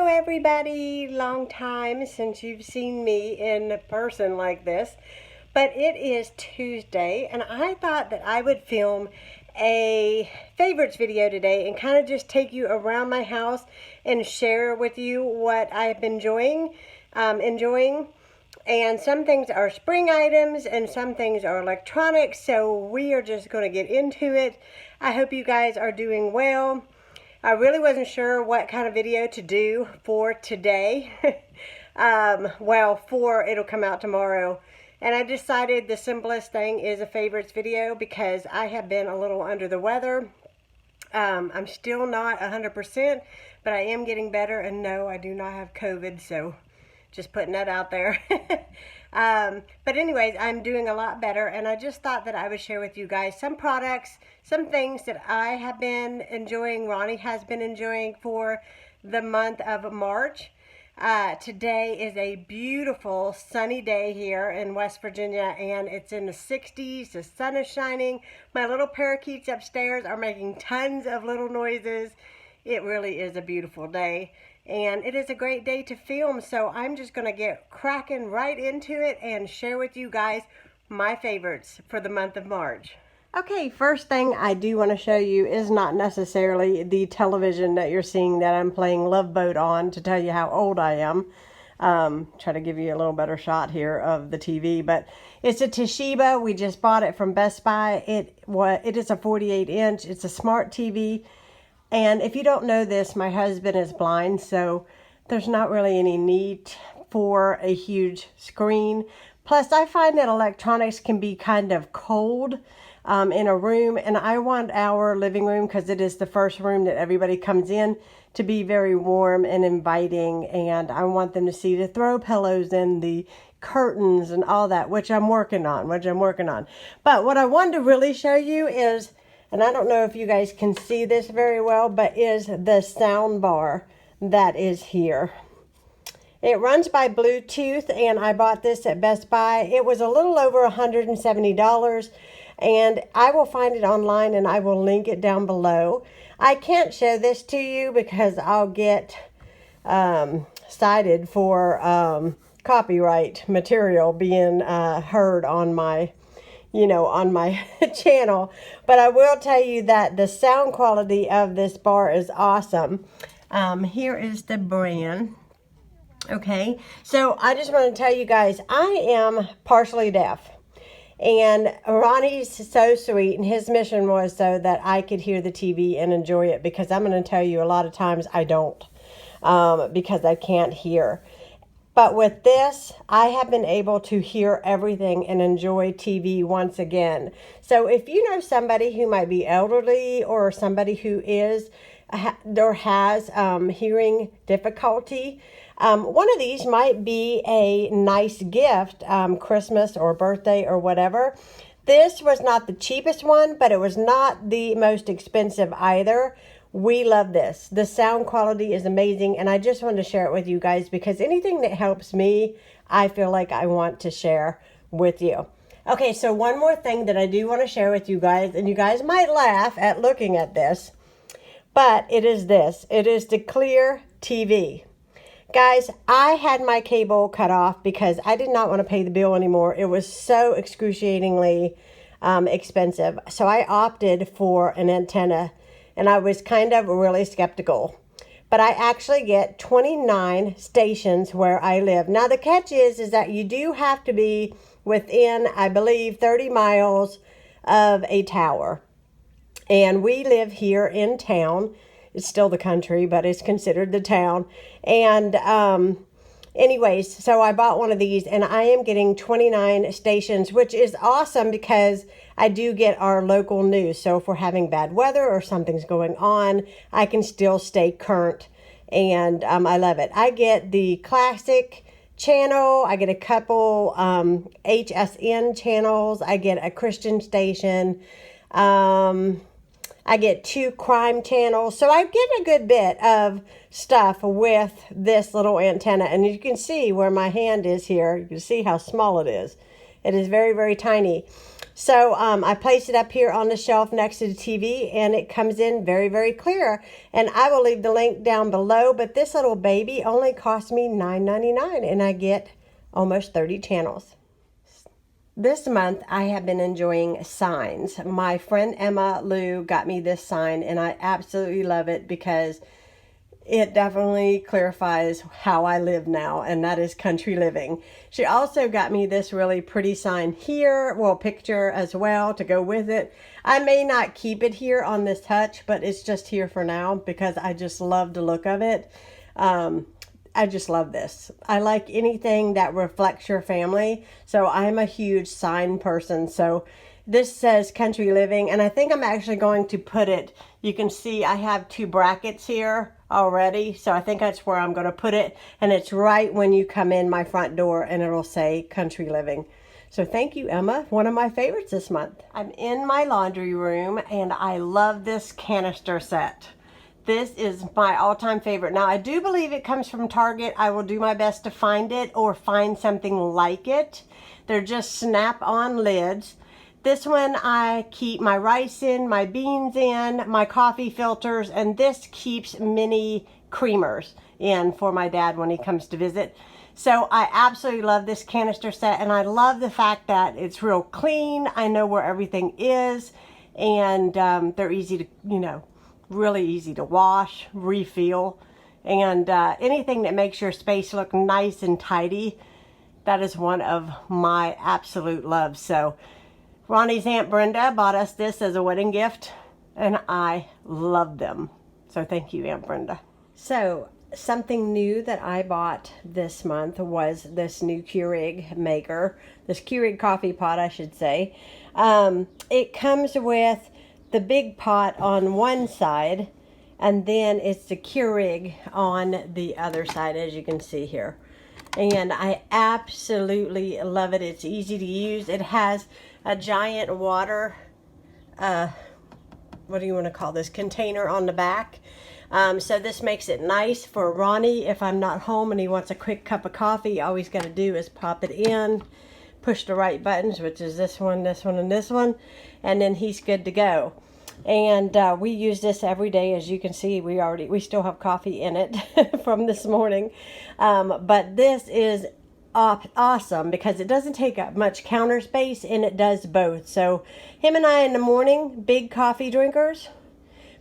everybody. Long time since you've seen me in person like this. But it is Tuesday and I thought that I would film a favorites video today and kind of just take you around my house and share with you what I've been enjoying. And some things are spring items and some things are electronics. So we are just going to get into it. I hope you guys are doing well. I really wasn't sure what kind of video to do for today. It'll come out tomorrow. And I decided the simplest thing is a favorites video because I have been a little under the weather. I'm still not 100%, but I am getting better. And no, I do not have COVID, so just putting that out there. But anyways, I'm doing a lot better, and I just thought that I would share with you guys some products, some things that I have been enjoying, Ronnie has been enjoying for the month of March. Today is a beautiful sunny day here in West Virginia, and it's in the 60s. The sun is shining. My little parakeets upstairs are making tons of little noises. It really is a beautiful day. And it is a great day to film, so I'm just going to get cracking right into it and share with you guys my favorites for the month of March. Okay, first thing I do want to show you is not necessarily the television that you're seeing that I'm playing Love Boat on to tell you how old I am. Try to give you a little better shot here of the TV, but it's a Toshiba. We just bought it from Best Buy. It is a 48-inch. It's a smart TV. And if you don't know this, my husband is blind, so there's not really any need for a huge screen. Plus, I find that electronics can be kind of cold in a room, and I want our living room, because it is the first room that everybody comes in, to be very warm and inviting, and I want them to see the throw pillows and the curtains and all that, which I'm working on. But what I wanted to really show you is, and I don't know if you guys can see this very well, but is the sound bar that is here. It runs by Bluetooth, and I bought this at Best Buy. It was a little over $170, and I will find it online and I will link it down below. I can't show this to you because I'll get cited for copyright material being heard on my on my channel, but I will tell you that the sound quality of this bar is awesome. Here is the brand. Okay, so I just want to tell you guys, I am partially deaf, and Ronnie's so sweet, and his mission was so that I could hear the TV and enjoy it, because I'm going to tell you a lot of times I don't, because I can't hear. But with this, I have been able to hear everything and enjoy TV once again. So if you know somebody who might be elderly, or somebody who is or has hearing difficulty, one of these might be a nice gift, Christmas or birthday or whatever. This was not the cheapest one, but it was not the most expensive either. We love this. The sound quality is amazing, and I just wanted to share it with you guys because anything that helps me, I feel like I want to share with you. Okay, so one more thing that I do want to share with you guys, and you guys might laugh at looking at this, but it is this. It is the Clear TV. Guys, I had my cable cut off because I did not want to pay the bill anymore. It was so excruciatingly expensive. So I opted for an antenna, and I was kind of really skeptical. But I actually get 29 stations where I live. Now, the catch is that you do have to be within, I believe, 30 miles of a tower. And we live here in town. It's still the country, but it's considered the town. And anyways, so I bought one of these, and I am getting 29 stations, which is awesome because I do get our local news. So if we're having bad weather or something's going on, I can still stay current, and I love it. I get the classic channel. I get a couple HSN channels. I get a Christian station. I get 2 crime channels. So I get a good bit of stuff with this little antenna. And you can see where my hand is here. You can see how small it is. It is very, very tiny. So I place it up here on the shelf next to the TV, and it comes in very, very clear. And I will leave the link down below, but this little baby only cost me $9.99, and I get almost 30 channels. This month, I have been enjoying signs. My friend Emma Lou got me this sign, and I absolutely love it because it definitely clarifies how I live now, and that is country living. She also got me this really pretty sign here, well, picture as well to go with it. I may not keep it here on this hutch, but it's just here for now because I just love the look of it. I just love this. I like anything that reflects your family. So I'm a huge sign person. So this says country living, and I think I'm actually going to put it, you can see I have 2 brackets here already. So I think that's where I'm going to put it. And it's right when you come in my front door, and it'll say country living. So thank you, Emma. One of my favorites this month. I'm in my laundry room, and I love this canister set. This is my all-time favorite. Now, I do believe it comes from Target. I will do my best to find it or find something like it. They're just snap-on lids. This one I keep my rice in, my beans in, my coffee filters, and this keeps mini creamers in for my dad when he comes to visit. So I absolutely love this canister set, and I love the fact that it's real clean. I know where everything is, and they're easy to, you know, really easy to wash, refill, and anything that makes your space look nice and tidy. That is one of my absolute loves. So Ronnie's Aunt Brenda bought us this as a wedding gift, and I love them. So thank you, Aunt Brenda. So something new that I bought this month was this new Keurig maker, this Keurig Coffee Pot, I should say. It comes with the big pot on one side, and then it's the Keurig on the other side, as you can see here. And I absolutely love it. It's easy to use. It has a giant water, what do you want to call this, container on the back. So this makes it nice for Ronnie if I'm not home and he wants a quick cup of coffee. All he's got to do is pop it in, push the right buttons, which is this one, this one, and this one, and then he's good to go. And we use this every day. As you can see, we still have coffee in it from this morning. But this is awesome because it doesn't take up much counter space, and it does both. So him and I in the morning, big coffee drinkers.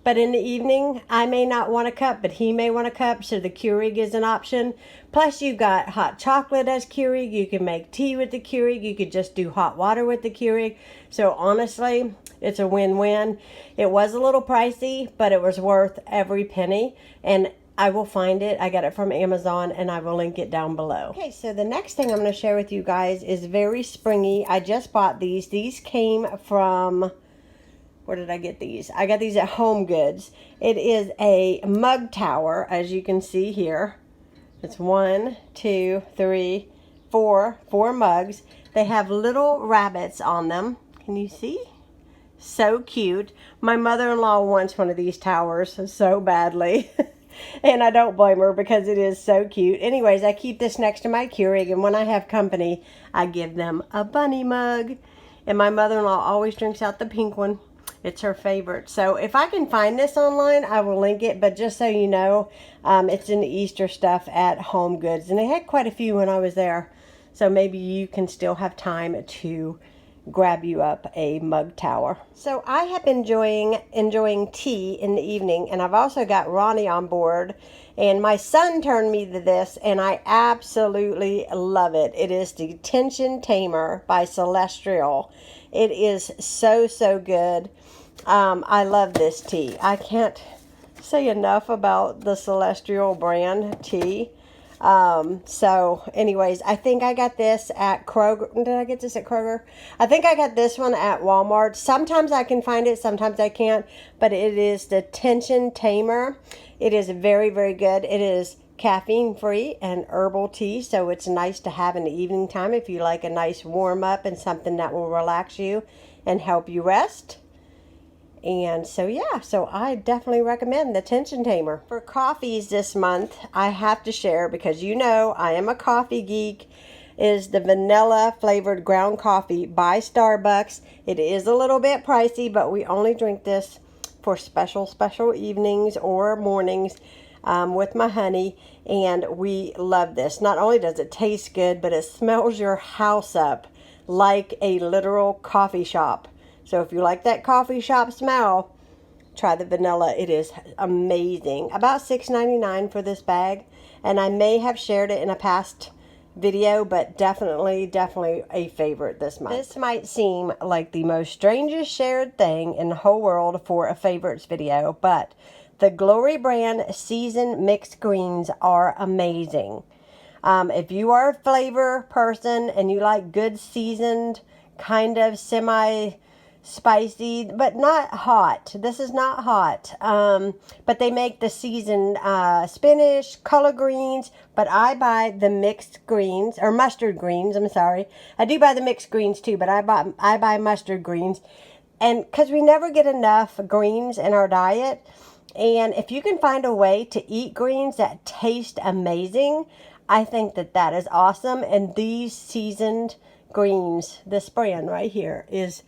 But in the evening, I may not want a cup, but he may want a cup, so the Keurig is an option. Plus, you've got hot chocolate as Keurig. You can make tea with the Keurig. You could just do hot water with the Keurig. So honestly, it's a win-win. It was a little pricey, but it was worth every penny. And I will find it. I got it from Amazon, and I will link it down below. Okay, so the next thing I'm going to share with you guys is very springy. I just bought these. These came from... where did I get these? I got these at Home Goods. It is a mug tower, as you can see here. It's 1, 2, 3, 4 mugs. They have little rabbits on them. Can you see? So cute. My mother-in-law wants one of these towers so badly. And I don't blame her because it is so cute. Anyways, I keep this next to my Keurig, and when I have company, I give them a bunny mug. And my mother-in-law always drinks out the pink one. It's her favorite. So if I can find this online, I will link it. But just so you know, it's in the Easter stuff at Home Goods. And they had quite a few when I was there. So maybe you can still have time to grab you up a mug tower. So I have been enjoying tea in the evening. And I've also got Ronnie on board. And my son turned me to this, and I absolutely love it. It is the Tension Tamer by Celestial. It is so, so good. I love this tea. I can't say enough about the Celestial brand tea. So anyways, I think I got this at Kroger. Did I get this at Kroger? I think I got this one at Walmart. Sometimes I can find it, sometimes I can't. But it is the Tension Tamer. It is very, very good. It is caffeine-free and herbal tea, so it's nice to have in the evening time if you like a nice warm-up and something that will relax you and help you rest. And so yeah, so I definitely recommend the Tension Tamer. For coffees this month, I have to share because you know I am a coffee geek, is the vanilla flavored ground coffee by Starbucks. It is a little bit pricey, but we only drink this for special evenings or mornings with my honey, and we love this. Not only does it taste good, but it smells your house up like a literal coffee shop. So if you like that coffee shop smell, try the vanilla. It is amazing. About $6.99 for this bag, and I may have shared it in a past video, but definitely a favorite this month. This might seem like the most strangest shared thing in the whole world for a favorites video, but the Glory brand seasoned mixed greens are amazing. If you are a flavor person and you like good seasoned, kind of semi-spicy, but not hot. This is not hot. But they make the seasoned spinach, collard greens, but I buy the mixed greens, or mustard greens, I'm sorry. I do buy the mixed greens too, but I buy mustard greens. And because we never get enough greens in our diet, and if you can find a way to eat greens that taste amazing, I think that is awesome. And these seasoned greens, this brand right here, is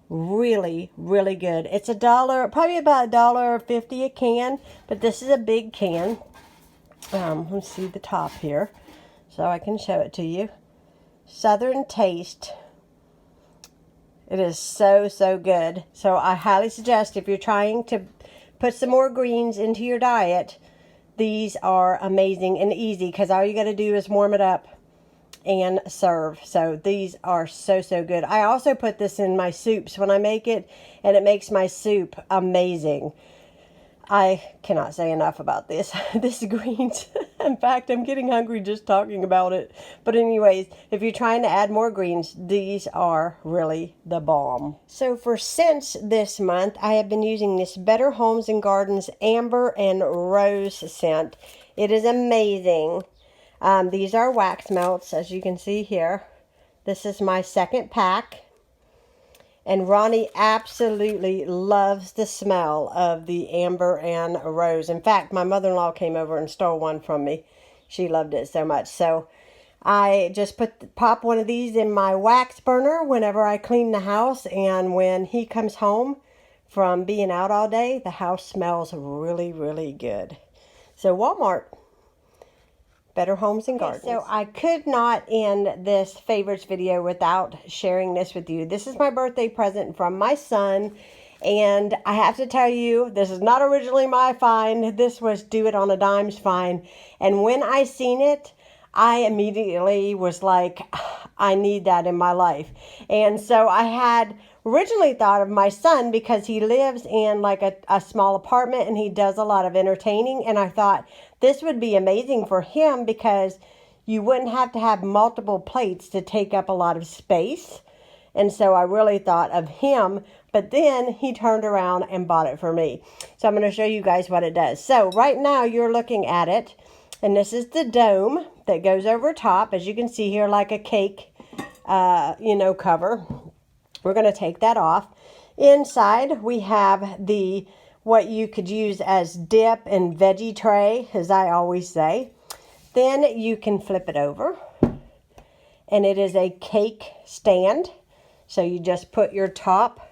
really good. It's $1, probably about $1.50 a can, but this is a big can. Let's see the top here so I can show it to you. Southern Taste. It is so good. So I highly suggest, if you're trying to put some more greens into your diet, these are amazing and easy, because all you got to do is warm it up and serve. So these are so good. I also put this in my soups when I make it, and it makes my soup amazing. I cannot say enough about this. This greens. In fact, I'm getting hungry just talking about it. But anyways, if you're trying to add more greens, these are really the bomb. So for scents this month, I have been using this Better Homes and Gardens Amber and Rose scent. It is amazing. These are wax melts, as you can see here. This is my second pack. And Ronnie absolutely loves the smell of the Amber and Rose. In fact, my mother-in-law came over and stole one from me. She loved it so much. So I just pop one of these in my wax burner whenever I clean the house. And when he comes home from being out all day, the house smells really good. So Walmart. Better Homes and Gardens. So I could not end this favorites video without sharing this with you. This is my birthday present from my son, and I have to tell you, this is not originally my find. This was Do It on a Dime's find, and when I seen it, I immediately was like, I need that in my life. And so I had originally thought of my son, because he lives in like a small apartment and he does a lot of entertaining, and I thought this would be amazing for him because you wouldn't have to have multiple plates to take up a lot of space. And so I really thought of him, but then he turned around and bought it for me. So I'm going to show you guys what it does. So right now you're looking at it, and this is the dome that goes over top, as you can see here, like a cake, cover. We're going to take that off. Inside we have what you could use as dip and veggie tray, as I always say. Then you can flip it over, and it is a cake stand. So you just put your top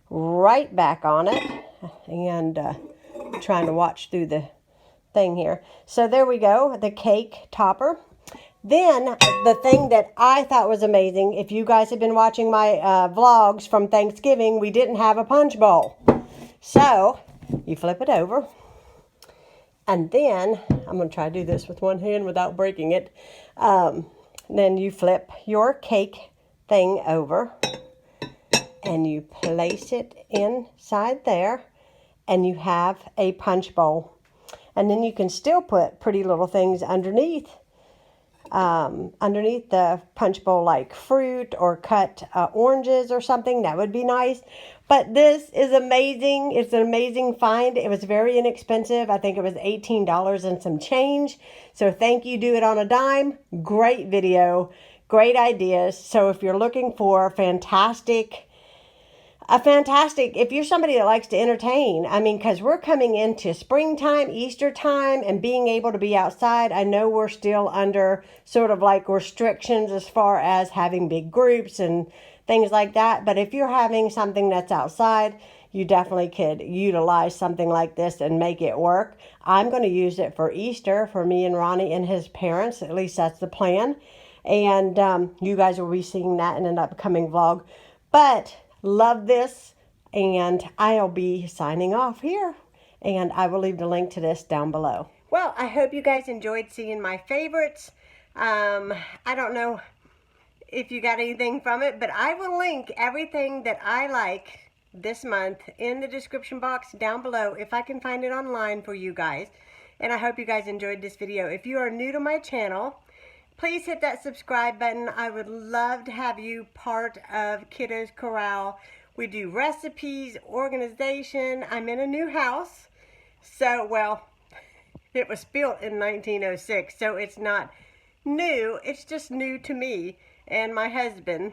right back on it, and I'm trying to watch through the thing here. So there we go, the cake topper. Then the thing that I thought was amazing, if you guys have been watching my vlogs from Thanksgiving, we didn't have a punch bowl. So you flip it over, and then I'm going to try to do this with one hand without breaking it. Then you flip your cake thing over, and you place it inside there, and you have a punch bowl. And then you can still put pretty little things underneath the punch bowl, like fruit or cut oranges or something. That would be nice. But this is amazing. It's an amazing find. It was very inexpensive. I think it was $18 and some change. So thank you, Do It on a Dime. Great video. Great ideas. So if you're looking for fantastic a fantastic, if you're somebody that likes to entertain, I mean, because we're coming into springtime, Easter time, and being able to be outside. I know we're still under sort of like restrictions as far as having big groups and things like that. But if you're having something that's outside, you definitely could utilize something like this and make it work. I'm going to use it for Easter for me and Ronnie and his parents. At least that's the plan. And you guys will be seeing that in an upcoming vlog. But love this, and I'll be signing off here, and I will leave the link to this down below. Well, I hope you guys enjoyed seeing my favorites. I don't know if you got anything from it, but I will link everything that I like this month in the description box down below if I can find it online for you guys. And I hope you guys enjoyed this video. If you are new to my channel, please hit that subscribe button. I would love to have you part of Kiddos Koral. We do recipes, organization. I'm in a new house. So, well, it was built in 1906, so it's not new. It's just new to me and my husband.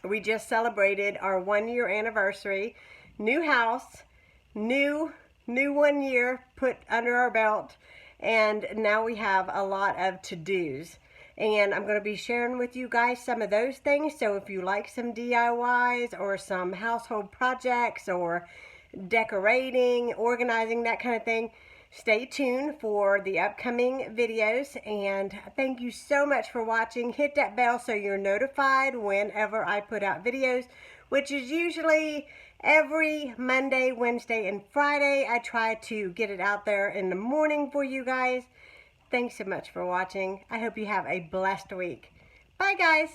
We just celebrated our 1-year anniversary. New house, new 1 year put under our belt. And now we have a lot of to-dos. And I'm going to be sharing with you guys some of those things. So if you like some DIYs or some household projects or decorating, organizing, that kind of thing, stay tuned for the upcoming videos. And thank you so much for watching. Hit that bell so you're notified whenever I put out videos, which is usually every Monday, Wednesday, and Friday. I try to get it out there in the morning for you guys. Thanks so much for watching. I hope you have a blessed week. Bye, guys.